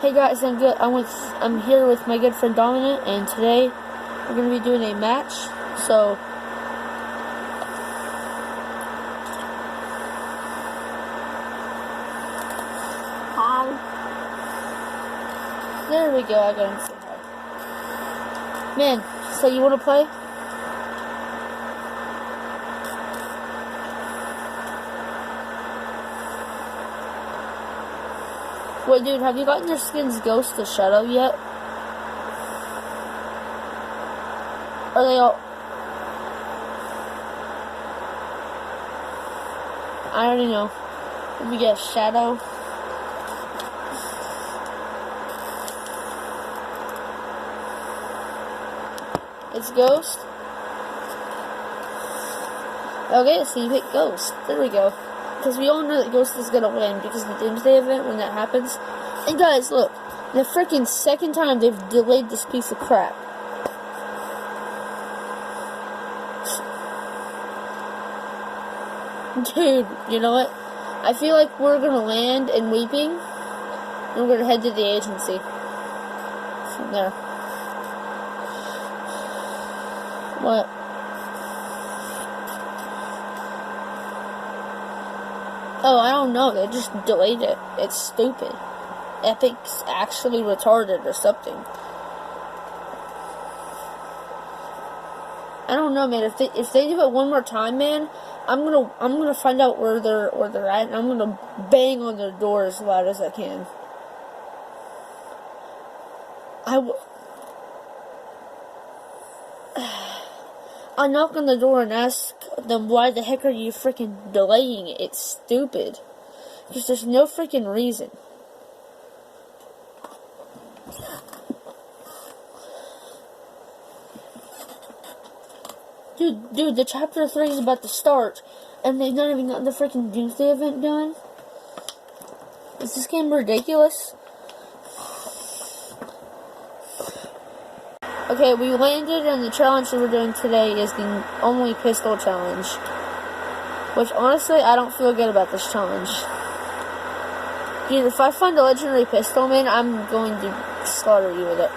Hey guys, I'm here with my good friend Dominant, and today we're gonna be doing a match. So Hi. there we go. I got him to say hi. Man, so you wanna play? Wait, dude, have you gotten your skins Ghost to Shadow yet? Are they all? I already know. Let me get Shadow. It's Ghost. Okay, so you pick Ghost. There we go. Because we all know that Ghost is gonna win because of the Doomsday event when that happens. And guys, look, the freaking second time they've delayed this piece of crap. Dude, you know what? I feel like we're gonna land in Weeping, and we're gonna head to the agency. From there. What? Oh, I don't know. They just delayed it. It's stupid. Epic's actually retarded or something. I don't know, man. If they do it one more time, man, I'm gonna find out where they're at, and I'm gonna bang on their door as loud as I can. I knock on the door and ask them, why the heck are you freaking delaying it? It's stupid. Because there's no freaking reason. Dude, the chapter 3 is about to start, and they've not even gotten the freaking Doomsday event done? Is this game ridiculous? Okay, we landed, and the challenge that we're doing today is the only pistol challenge. Which, honestly, I don't feel good about this challenge. Dude, if I find a legendary pistol, man, I'm going to slaughter you with it.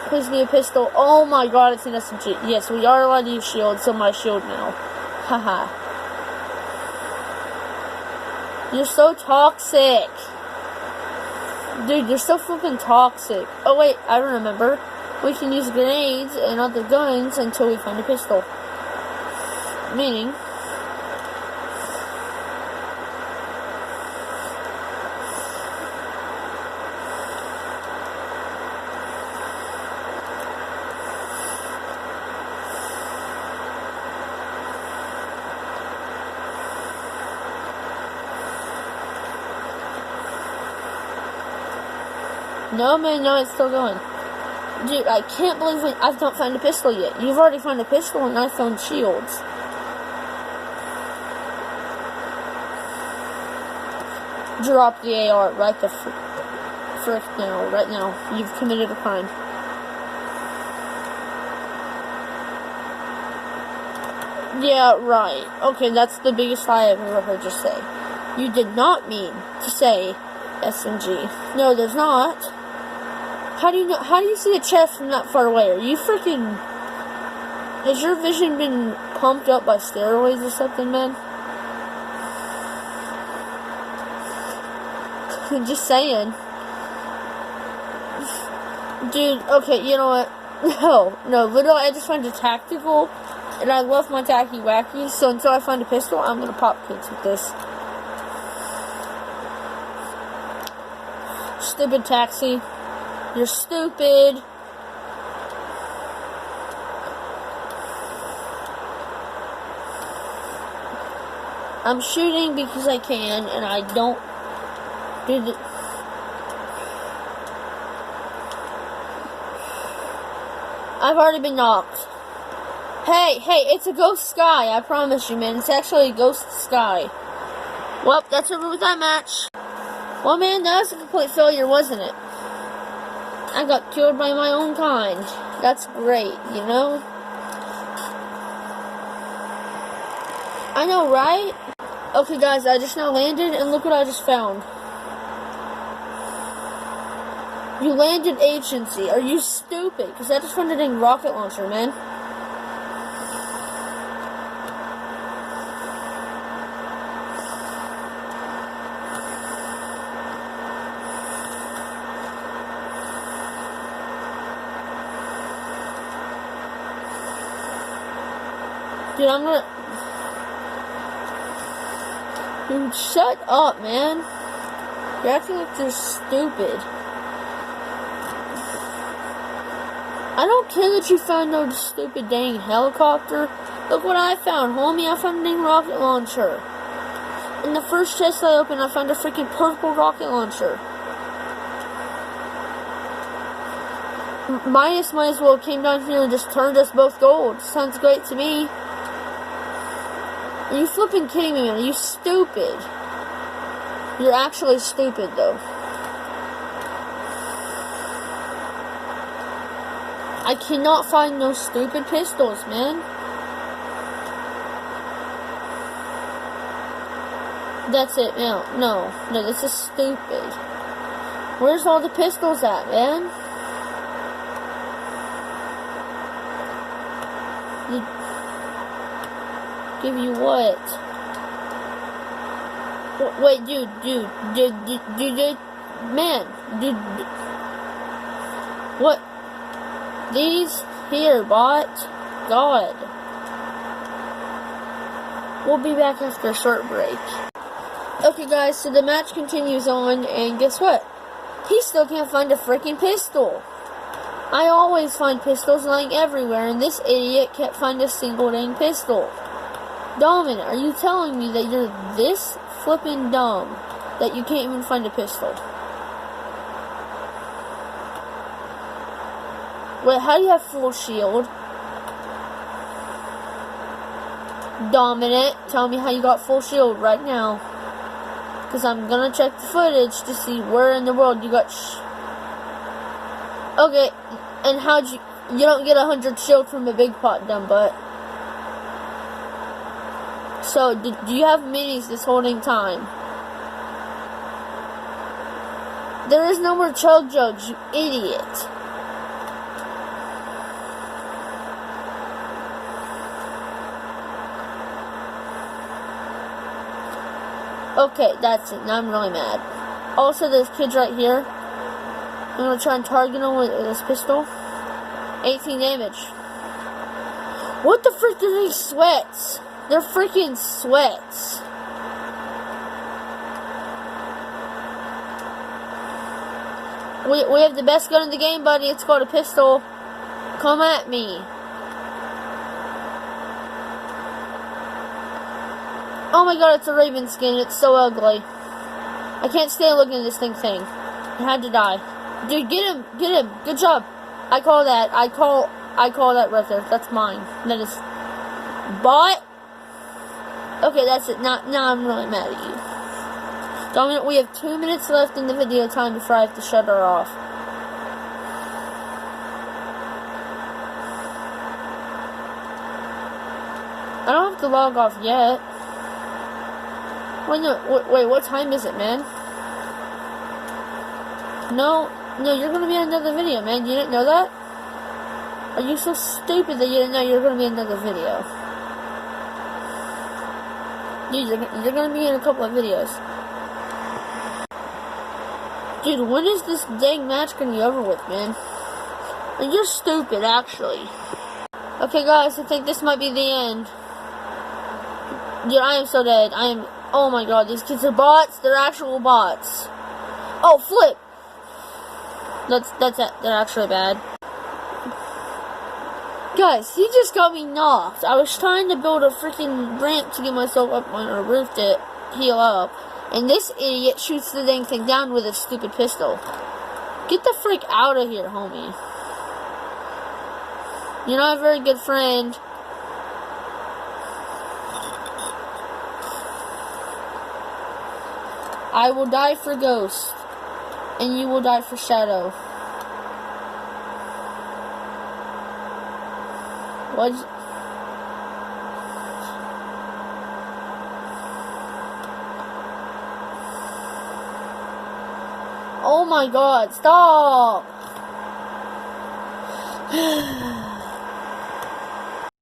Please be a pistol. Oh my god, it's an SMG. Yes, we are allowed to use shield, so my shield now. Haha. You're so toxic. Dude, you're so freaking toxic. Oh wait, I remember. We can use grenades and other guns until we find a pistol. Meaning, no man, no, it's still going. Dude, I can't believe I've not found a pistol yet. You've already found a pistol and I found shields. Drop the AR right the frick now, right now. You've committed a crime. Yeah, right. Okay, that's the biggest lie I've ever heard you say. You did not mean to say SMG. No, there's not. How do you know? How do you see a chest from that far away? Are you freaking? Has your vision been pumped up by steroids or something, man? I'm just saying. Dude, okay, you know what? No, literally, I just find it tactical, and I love my tacky wacky, so until I find a pistol, I'm gonna pop kids with this. Stupid taxi. You're stupid. I'm shooting because I can, and I don't do the... I've already been knocked. Hey, it's a ghost sky, I promise you, man. It's actually a ghost sky. Well, that's over with that match. Well, man, that was a complete failure, wasn't it? I got killed by my own kind. That's great, you know? I know, right? Okay, guys, I just now landed, and look what I just found. You landed agency. Are you stupid? Because I just found a dang rocket launcher, man. Dude, I'm gonna... Dude, shut up, man. You're acting like you're stupid. I don't care that you found no stupid dang helicopter. Look what I found, homie. I found a dang rocket launcher. In the first chest I opened, I found a freaking purple rocket launcher. Might as well came down here and just turned us both gold. Sounds great to me. Are you flipping kidding me, man? Are you stupid? You're actually stupid, though. I cannot find no stupid pistols, man. That's it. No, this is stupid. Where's all the pistols at, man? Give you what? Wait, dude, man, dude, what? These here, bot? God. We'll be back after a short break. Okay, guys, so the match continues on, and guess what? He still can't find a freaking pistol. I always find pistols lying everywhere, and this idiot can't find a single dang pistol. Dominant, are you telling me that you're this flippin' dumb that you can't even find a pistol? Wait, how do you have full shield? Dominant, tell me how you got full shield right now. Because I'm gonna check the footage to see where in the world you got Okay, and how'd you don't get 100 shield from a big pot, dumb butt. So, do you have minis this whole dang time? There is no more chug jugs, you idiot. Okay, that's it. Now I'm really mad. Also, there's kids right here. I'm gonna try and target them with this pistol. 18 damage. What the frick are these sweats? They're freaking sweats. We have the best gun in the game, buddy. It's called a pistol. Come at me. Oh my god, it's a Raven skin. It's so ugly. I can't stand looking at this thing. It had to die. Dude, get him. Good job. I call that right there. That's mine. That is bot. Okay, that's it. Now I'm really mad at you. Dominant, we have 2 minutes left in the video time before I have to shut her off. I don't have to log off yet. Wait, what time is it, man? No, you're gonna be in another video, man. You didn't know that? Are you so stupid that you didn't know you were gonna be in another video? Dude, you're gonna be in a couple of videos. Dude, when is this dang match gonna be over with, man? And you're stupid, actually. Okay, guys, I think this might be the end. Dude, I am so dead. Oh my god, these kids are bots. They're actual bots. Oh, flip. They're actually bad. Guys, he just got me knocked. I was trying to build a freaking ramp to get myself up on a roof to heal up. And this idiot shoots the dang thing down with a stupid pistol. Get the frick out of here, homie. You're not a very good friend. I will die for Ghost. And you will die for Shadow. What? Oh my god, stop!